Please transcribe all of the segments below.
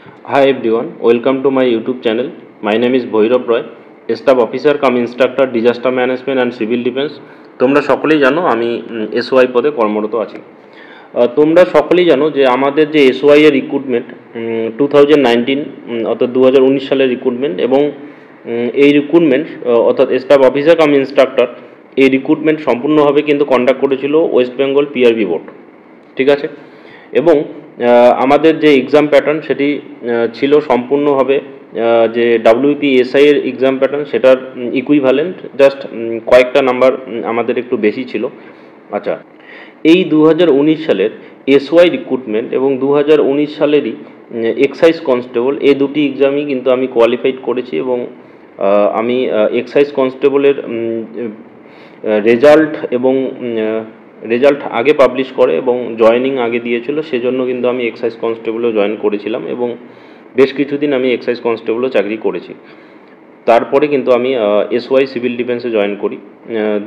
Hi everyone, welcome to my YouTube channel. My name is Bhairav Roy, Staff Officer cum Instructor Disaster Management and Civil Defense. তোমরা সকলেই জানো আমি SOI পদে কর্মরত আছি। তোমরা সকলেই জানো যে আমাদের যে এসওআই এর রিক্রুটমেন্ট 2019 অর্থাৎ 2019 সালের রিক্রুটমেন্ট এবং এই রিক্রুটমেন্ট অর্থাৎ স্টাফ অফিসার কাম ইনস্ট্রাক্টর এই রিক্রুটমেন্ট সম্পূর্ণভাবে কিন্তু কন্ডাক্ট করেছিল ওয়েস্ট বেঙ্গল পিআরবি বোর্ড, ঠিক আছে। এবং আমাদের যে এক্সাম প্যাটার্ন সেটি ছিল সম্পূর্ণভাবে যে ডাব্লিউপিএসআই এর এক্সাম প্যাটার্ন সেটার ইকুইভ্যালেন্ট, জাস্ট কয়েকটা নাম্বার আমাদের একটু বেশি ছিল। আচ্ছা, এই 2019 সালের এসওয়াই রিক্রুটমেন্ট এবং 2019 সালেরই এক্সাইজ কনস্টেবল এই দুটি এক্সামই কিন্তু আমি কোয়ালিফাইড করেছি এবং আমি এক্সাইজ কনস্টেবলের রেজাল্ট আগে পাবলিশ করে এবং জয়েনিং আগে দিয়েছিল, সেজন্য কিন্তু আমি এক্সাইজ কনস্টেবলও জয়েন করেছিলাম এবং বেশ কিছুদিন আমি এক্সাইজ কনস্টেবলও চাকরি করেছি। তারপরে কিন্তু আমি এসওয়াই সিভিল ডিফেন্সে জয়েন করি,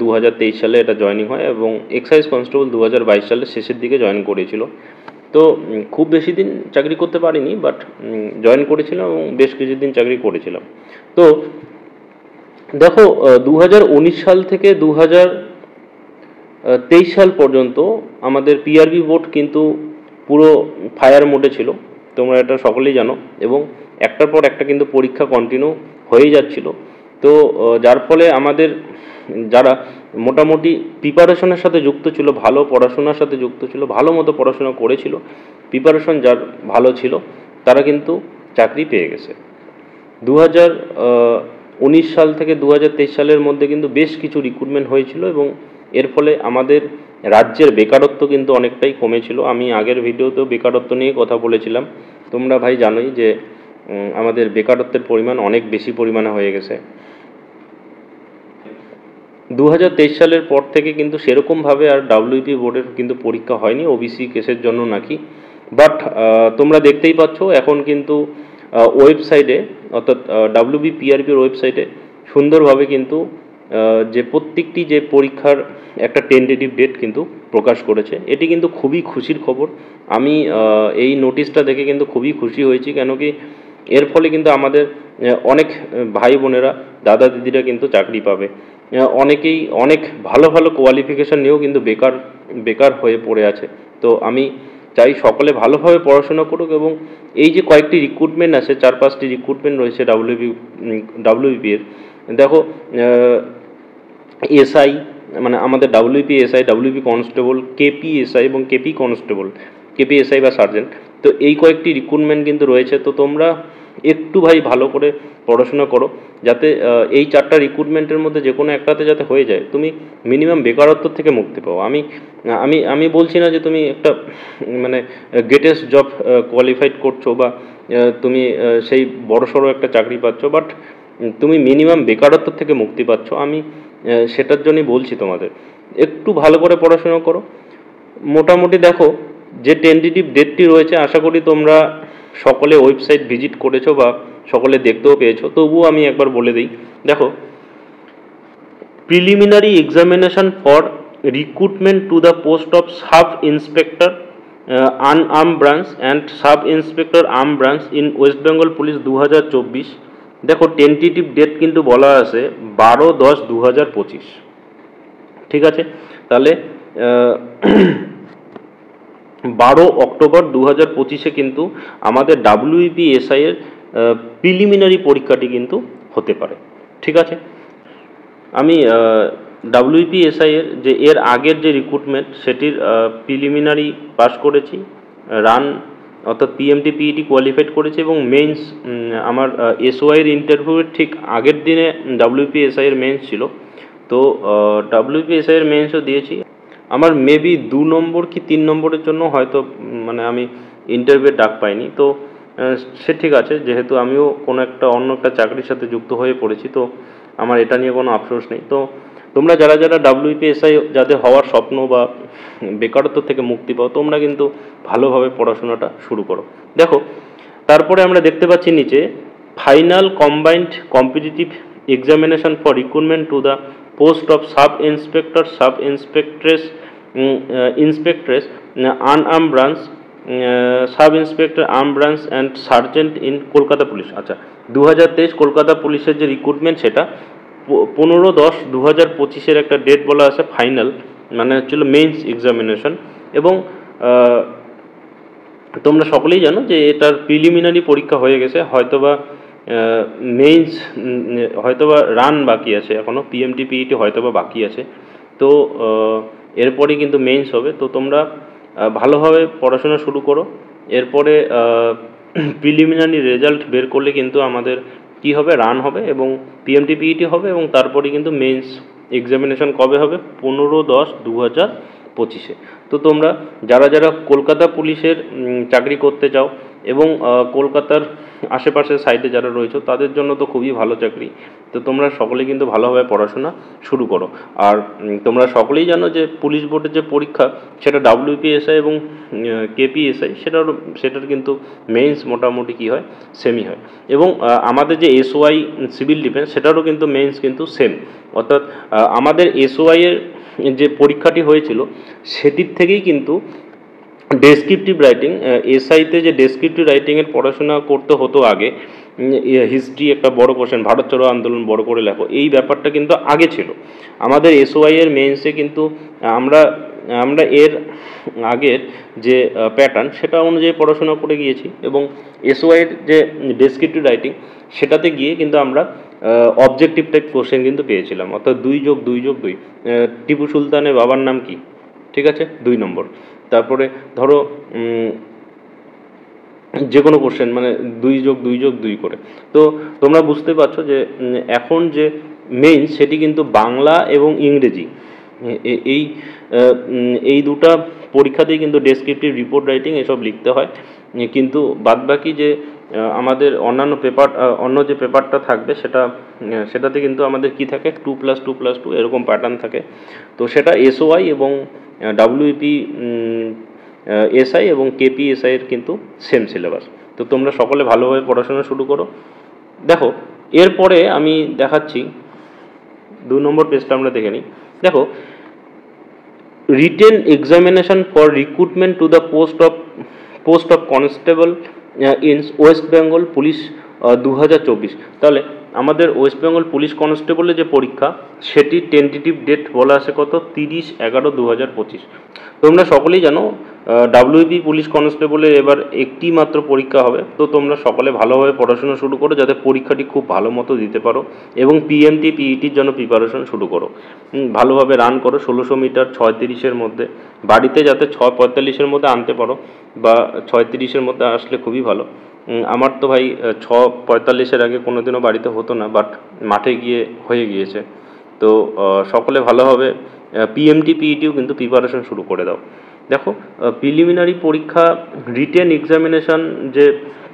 2023 সালে এটা জয়েনিং হয় এবং এক্সাইজ কনস্টেবল 2022 সালের শেষের দিকে জয়েন করেছিল। তো খুব বেশি দিন চাকরি করতে পারিনি, বাট জয়েন করেছিলাম এবং বেশ কিছুদিন চাকরি করেছিলাম। তো দেখো, 2019 সাল থেকে 2023 সাল পর্যন্ত আমাদের পিআরবি বোর্ড কিন্তু পুরো ফায়ার মোডে ছিল, তোমরা এটা সকলেই জানো, এবং একটার পর একটা কিন্তু পরীক্ষা কন্টিনিউ হয়েই যাচ্ছিল। তো যার ফলে আমাদের যারা মোটামুটি প্রিপারেশনের সাথে যুক্ত ছিল, ভালো পড়াশোনার সাথে যুক্ত ছিল, ভালো মতো পড়াশোনা করেছিল, প্রিপারেশন যার ভালো ছিল তারা কিন্তু চাকরি পেয়ে গেছে। 2019 সাল থেকে 2023 সালের মধ্যে কিন্তু বেশ কিছু রিক্রুটমেন্ট হয়েছিল এবং এর ফলে আমাদের রাজ্যের বেকারত্ব কিন্তু অনেকটাই কমেছিল। আমি আগের ভিডিওতেও বেকারত্ব নিয়ে কথা বলেছিলাম, তোমরা ভাই জানোই যে আমাদের বেকারত্বের পরিমাণ অনেক বেশি পরিমাণে হয়ে গেছে। 2023 সালের পর থেকে কিন্তু সেরকমভাবে আর ডাব্লিউপি বোর্ডের কিন্তু পরীক্ষা হয়নি ওবিসি কেসের জন্য নাকি, বাট তোমরা দেখতেই পাচ্ছ এখন কিন্তু ওয়েবসাইটে অর্থাৎ ডাব্লিউবিপিআরবির ওয়েবসাইটে সুন্দরভাবে কিন্তু যে প্রত্যেকটি যে পরীক্ষার একটা টেন্টেটিভ ডেট কিন্তু প্রকাশ করেছে। এটি কিন্তু খুবই খুশির খবর। আমি এই নোটিশটা দেখে কিন্তু খুবই খুশি হয়েছি, কেন কি এর ফলে কিন্তু আমাদের অনেক ভাই বোনেরা, দাদা দিদিরা কিন্তু চাকরি পাবে। অনেকেই অনেক ভালো ভালো কোয়ালিফিকেশান নিয়েও কিন্তু বেকার হয়ে পড়ে আছে। তো আমি চাই সকলে ভালোভাবে পড়াশোনা করুক এবং এই যে কয়েকটি রিক্রুটমেন্ট আছে, 4-5টি রিক্রুটমেন্ট রয়েছে ডাব্লিউবিপি এর। দেখো, এসআই মানে আমাদের WP SI, WP constable, KP SI এবং কেপি কনস্টেবল, কেপি এসআই বা সার্জেন্ট, তো এই কয়েকটি রিক্রুটমেন্ট কিন্তু রয়েছে। তো তোমরা একটু ভাই ভালো করে পড়াশোনা করো, যাতে এই 4টা রিক্রুটমেন্টের মধ্যে যে কোনো একটাতে যাতে হয়ে যায়, তুমি মিনিমাম বেকারত্ব থেকে মুক্তি পাও। আমি বলছি না যে তুমি একটা মানে গ্রেটেস্ট জব কোয়ালিফাইড করছো বা তুমি সেই বড়সড় একটা চাকরি পাচ্ছ, বাট তুমি মিনিমাম বেকারত্ব থেকে মুক্তি পাচ্ছ। আমি সেটার জন্যই বলছি তোমাদের একটু ভালো করে পড়াশোনা করো। মোটামুটি দেখো, যে টেন্টেটিভ ডেটটি রয়েছে আশা করি তোমরা সকলে ওয়েবসাইট ভিজিট করেছো বা সকলে দেখতেও পেয়েছো, তবুও আমি একবার বলে দিই। দেখো, preliminary examination for recruitment to the post of sub inspector unarm branch and sub inspector arm branch in West Bengal police 2024। দেখো, টেন্টেটিভ ডেট কিন্তু বলা আছে 12/10/2025, ঠিক আছে। তাহলে 12 অক্টোবর 2025 কিন্তু আমাদের ডাব্লিউবিপিএসআই এর প্রিলিমিনারি পরীক্ষাটি কিন্তু হতে পারে, ঠিক আছে। আমি ডাব্লিউবিপিএসআই এর যে এর আগের যে রিক্রুটমেন্ট সেটির প্রিলিমিনারি পাস করেছি, রান অর্থাৎ পিএমটি পিইটি কোয়ালিফাইড করেছি এবং মেন্স আমার এসওআইয়ের ইন্টারভিউয়ের ঠিক আগের দিনে ডাব্লিউবিপিএসআই এর মেন্স ছিল। তো ডাব্লিউবিপিএসআই এর মেন্সও দিয়েছি। আমার মেবি 2 নম্বর কি 3 নম্বরের জন্য হয়তো মানে আমি ইন্টারভিউ ডাক পাইনি। তো সে ঠিক আছে, যেহেতু আমিও কোনো একটা অন্য একটা চাকরির সাথে যুক্ত হয়ে পড়েছি, তো আমার এটা নিয়ে কোনো আফসোস নেই। তো তোমরা যারা যারা ডাব্লিউবিপিএসআই যাদের হওয়ার স্বপ্ন বা বেকারত্ব থেকে মুক্তি পাও, তোমরা কিন্তু ভালোভাবে পড়াশোনাটা শুরু করো। দেখো, তারপরে আমরা দেখতে পাচ্ছি নিচে final combined competitive examination for recruitment to the post of sub inspector, sub inspectress, inspectress unarm branch sub inspector arm branch and sergeant in Kolkata police. আচ্ছা, 2023 কলকাতা পুলিশের যে রিক্রুটমেন্ট সেটা 15/10/2025 একটা ডেট বলা আছে ফাইনাল, মানে হচ্ছিল মেইনস এক্সামিনেশন। এবং তোমরা সকলেই জানো যে এটার প্রিলিমিনারি পরীক্ষা হয়ে গেছে, হয়তোবা মেইনস হয়তোবা রান বাকি আছে, এখনও পিএমটি পিইটি হয়তোবা বাকি আছে। তো এরপরে কিন্তু মেইনস হবে। তো তোমরা ভালোভাবে পড়াশোনা শুরু করো। এরপরে প্রিলিমিনারি রেজাল্ট বের করলে কিন্তু আমাদের কি হবে, রান হবে এবং পিএমটি পিইটি হবে, এবং তারপরে কিন্তু মেইনস এক্সামিনেশন কবে হবে, 15/10/2025। তো তোমরা যারা যারা কলকাতা পুলিশের চাকরি করতে চাও এবং কলকাতার আশেপাশের সাইডে যারা রয়েছে তাদের জন্য তো খুবই ভালো চাকরি। তো তোমরা সকলে কিন্তু ভালোভাবে পড়াশোনা শুরু করো। আর তোমরা সকলেই জানো যে পুলিশ বোর্ডের যে পরীক্ষা সেটা ডাব্লিউপিএসআই এবং কেপিএসআই সেটার কিন্তু মেইনস মোটামুটি কী হয়, সেমই হয়। এবং আমাদের যে এসওআই সিভিল ডিফেন্স সেটারও কিন্তু মেইনস কিন্তু সেম, অর্থাৎ আমাদের এসওআই এর যে পরীক্ষাটি হয়েছিল সেটির থেকেই কিন্তু ডেসক্রিপটিভ রাইটিং, এসআইতে যে ডেসক্রিপটিভ রাইটিংয়ের পড়াশোনা করতে হতো আগে, হিস্ট্রি একটা বড় কোশ্চেন, ভারত ছাড়ো আন্দোলন বড় করে লেখো, এই ব্যাপারটা কিন্তু আগে ছিল। আমাদের এসওআই এর মেইনসে কিন্তু আমরা এর আগের যে প্যাটার্ন সেটা অনুযায়ী পড়াশোনা করে গিয়েছি, এবং এসওআইয়ের যে ডেসক্রিপটিভ রাইটিং সেটাতে গিয়ে কিন্তু আমরা অবজেক্টিভ টাইপ কোশ্চেন কিন্তু পেয়েছিলাম, অর্থাৎ 2+2+2। টিপু সুলতানের বাবার নাম কি, ঠিক আছে, 2 নম্বর। তারপরে ধরো যে কোনো কোশ্চেন মানে 2+2+2 করে। তো তোমরা বুঝতে পারছো যে এখন যে মেইন সেটি কিন্তু বাংলা এবং ইংরেজি, এই দুটা পরীক্ষাতেই কিন্তু ডেসক্রিপটিভ রিপোর্ট রাইটিং এসব লিখতে হয়। কিন্তু বাদবাকি যে আমাদের অন্য যে পেপারটা থাকবে সেটাতে কিন্তু আমাদের কি থাকে, 2+2+2 এরকম প্যাটার্ন থাকে। তো সেটা এসওআই এবং ডাব্লিউপি এসআই এবং কেপিএসআই এর কিন্তু সেম সিলেবাস। তো তোমরা সকলে ভালোভাবে পড়াশোনা শুরু করো। দেখো এরপরে আমি দেখাচ্ছি 2 নম্বর পেজটা আমরা দেখে নিই। দেখো, written examination for recruitment to the post of constable in West Bengal police 2024। তাহলে আমাদের ওয়েস্ট বেঙ্গল পুলিশ কনস্টেবলের যে পরীক্ষা সেটি টেন্টেটিভ ডেট বলা আছে কত, 30/11/2025। তোমরা সকলেই জানো ডাব্লিউবি পুলিশ কনস্টেবলের এবার একটি মাত্র পরীক্ষা হবে। তো তোমরা সকলে ভালোভাবে পড়াশোনা শুরু করো যাতে পরীক্ষাটি খুব ভালো মতো দিতে পারো, এবং পিএমটি পিইটির জন্য প্রিপারেশন শুরু করো। ভালোভাবে রান করো 1600 মিটার 6:30-এর মধ্যে, বাড়িতে যাতে 6:45-এর মধ্যে আনতে পারো, বা 6:30-এর মধ্যে আসলে খুবই ভালো। আমার তো ভাই 6:45-এর আগে কোনোদিনও বাড়িতে হতো না, বাট মাঠে গিয়ে হয়ে গিয়েছে। তো সকলে ভালোভাবে পিএমটি পিইটিও কিন্তু প্রিপারেশন শুরু করে দাও। দেখো, প্রিলিমিনারি পরীক্ষা রিটেন এক্সামিনেশন যে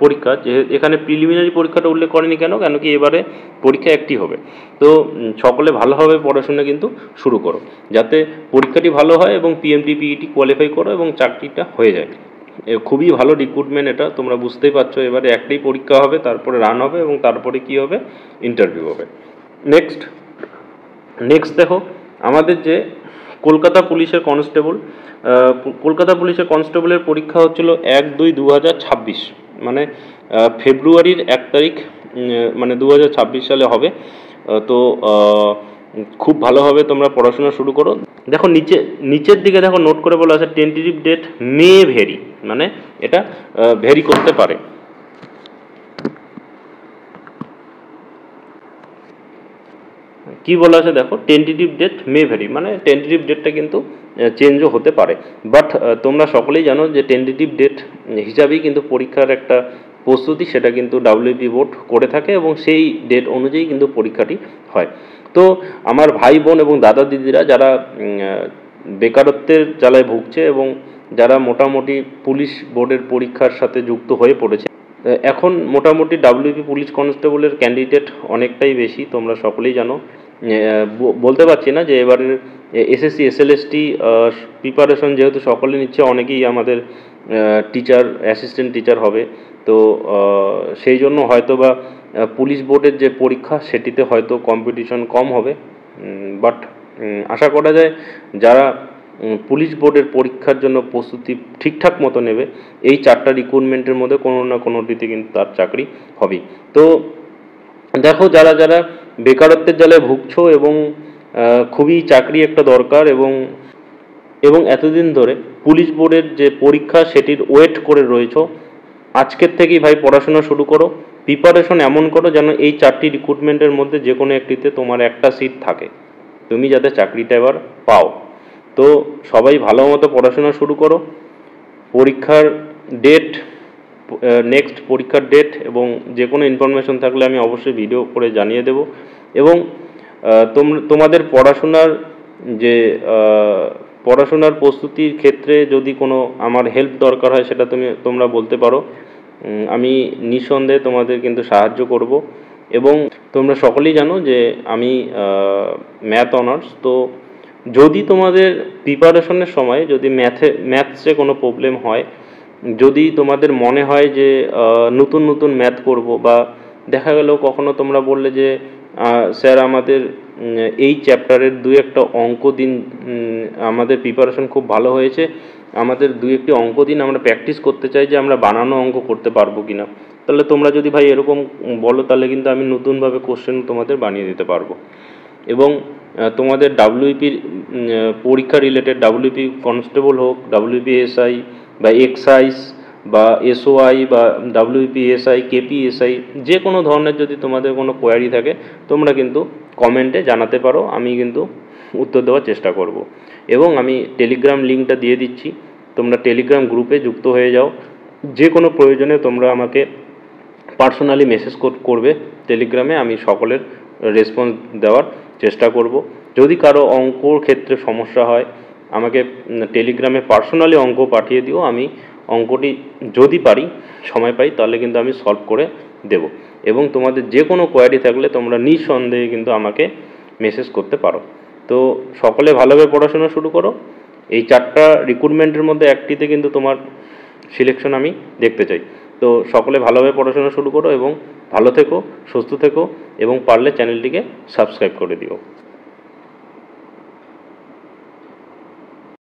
পরীক্ষা, যে এখানে প্রিলিমিনারি পরীক্ষাটা উল্লেখ করেনি কেন কি এবারে পরীক্ষা একটি হবে। তো সকলে ভালোভাবে পড়াশোনা কিন্তু শুরু করো যাতে পরীক্ষাটি ভালো হয় এবং পিএমটি পিইটি কোয়ালিফাই করো এবং চাকরিটা হয়ে যায়। খুবই ভালো রিক্রুটমেন্ট এটা, তোমরা বুঝতেই পারছো। এবারে একটাই পরীক্ষা হবে, তারপরে রান হবে এবং তারপরে কি হবে, ইন্টারভিউ হবে। নেক্সট দেখো, আমাদের যে কলকাতা পুলিশের কনস্টেবলের পরীক্ষা হচ্ছিল 1/2/2026, মানে ফেব্রুয়ারির 1 তারিখ, মানে 2026 সালে হবে। তো খুব ভালোভাবে তোমরা পড়াশোনা শুরু করো। দেখো নিচের দিকে দেখো নোট করে বলা আছে টেন্টেটিভ ডেট মে ভেরি, মানে এটা ভেরি করতে পারে। কি বলা আছে দেখো, টেন্টেটিভ ডেট মে ভেরি, মানে টেন্টেটিভ ডেটটা কিন্তু চেঞ্জও হতে পারে। বাট তোমরা সকলেই জানো যে টেন্টেটিভ ডেট হিসাবেই কিন্তু পরীক্ষার একটা প্রস্তুতি সেটা কিন্তু ডাব্লিউপি বোর্ড করে থাকে, এবং সেই ডেট অনুযায়ী কিন্তু পরীক্ষাটি হয়। তো আমার ভাই বোন এবং দাদা দিদিরা যারা বেকারত্বের জ্বালায় ভুগছে এবং যারা মোটামুটি পুলিশ বোর্ডের পরীক্ষার সাথে যুক্ত হয়ে পড়েছে, এখন মোটামুটি ডাব্লিউপি পুলিশ কনস্টেবলের ক্যান্ডিডেট অনেকটাই বেশি, তোমরা সকলেই জানো। বলতে পারছি না যে এবারের এসএসসি এসএলএসটি প্রিপারেশন যেহেতু সকলে নিচ্ছে, অনেকেই আমাদের অ্যাসিস্ট্যান্ট টিচার হবে। তো সেই জন্য হয়তো বা পুলিশ বোর্ডের যে পরীক্ষা সেটিতে হয়তো কম্পিটিশন কম হবে, বাট আশা করা যায় যারা পুলিশ বোর্ডের পরীক্ষার জন্য প্রস্তুতি ঠিকঠাক মতো নেবে, এই 4টা রিক্রুটমেন্টের মধ্যে কোনো না কোনোটিতে কিন্তু তার চাকরি হবে। তো দেখো, যারা যারা বেকারত্বের জ্বালায় ভুগছো এবং খুবই চাকরি একটা দরকার এবং এতদিন ধরে পুলিশ বোর্ডের যে পরীক্ষা সেটির ওয়েট করে রয়েছো, আজকের থেকেই ভাই পড়াশোনা শুরু করো। প্রিপারেশন এমন করো যেন এই 4টি রিক্রুটমেন্টের মধ্যে যে কোনো একটিতে তোমার একটা সিট থাকে, তুমি যাতে চাকরিটা এবার পাও। তো সবাই ভালো মতো পড়াশোনা শুরু করো। পরীক্ষার ডেট, নেক্সট পরীক্ষার ডেট এবং যে কোনো ইনফরমেশন থাকলে আমি অবশ্যই ভিডিও করে জানিয়ে দেব। এবং তোমাদের পড়াশোনার প্রস্তুতির ক্ষেত্রে যদি কোনো আমার হেল্প দরকার হয় সেটা তোমরা বলতে পারো, আমি নিঃসন্দেহে তোমাদের কিন্তু সাহায্য করব। এবং তোমরা সকলেই জানো যে আমি ম্যাথ অনার্স। তো যদি তোমাদের প্রিপারেশনের সময় যদি ম্যাথসে কোনো প্রবলেম হয়, যদি তোমাদের মনে হয় যে নতুন নতুন ম্যাথ করব, বা দেখা গেল কখনো তোমরা বললে যে স্যার আমাদের এই চ্যাপ্টারের 2-1টা অঙ্ক দিন, আমাদের প্রিপারেশন খুব ভালো হয়েছে, আমাদের 2-1টি অঙ্ক দিন, আমরা প্র্যাকটিস করতে চাই যে আমরা বানানো অঙ্ক করতে পারবো কিনা। তাহলে তোমরা যদি ভাই এরকম বলো তাহলে কিন্তু আমি নতুনভাবে কোশ্চেন তোমাদের বানিয়ে দিতে পারবো। এবং তোমাদের ডাব্লিউপির পরীক্ষা রিলেটেড, ডাব্লিউপি কনস্টেবল হোক, ডাব্লিউপি এসআই বা এক্সাইজ বা এসওআই বা ডাব্লিউপি এসআই, কেপি এসআই, যে কোনো ধরনের যদি তোমাদের কোনো কোয়ারি থাকে তোমরা কিন্তু কমেন্টে জানাতে পারো, আমি কিন্তু উত্তর দেওয়ার চেষ্টা করব। এবং আমি টেলিগ্রাম লিঙ্কটা দিয়ে দিচ্ছি, তোমরা টেলিগ্রাম গ্রুপে যুক্ত হয়ে যাও। যে কোনো প্রয়োজনে তোমরা আমাকে পার্সোনালি মেসেজ করবে টেলিগ্রামে, আমি সকলের রেসপন্স দেওয়ার চেষ্টা করব। যদি কারো অঙ্কর ক্ষেত্রে সমস্যা হয় আমাকে টেলিগ্রামে পার্সোনালি অঙ্ক পাঠিয়ে দিও, আমি অঙ্কটি যদি পারি, সময় পাই, তাহলে কিন্তু আমি সলভ করে দেব। এবং তোমাদের যে কোনো কোয়ারি থাকলে তোমরা নিঃসন্দেহে কিন্তু আমাকে মেসেজ করতে পারো। তো সকলে ভালোভাবে পড়াশোনা শুরু করো। এই 4টা রিক্রুটমেন্টের মধ্যে একটিতে কিন্তু তোমার সিলেকশন আমি দেখতে চাই। তো সকলে ভালোভাবে পড়াশোনা শুরু করো এবং ভালো থেকো, সুস্থ থেকো, এবং পারলে চ্যানেলটিকে সাবস্ক্রাইব করে দিও।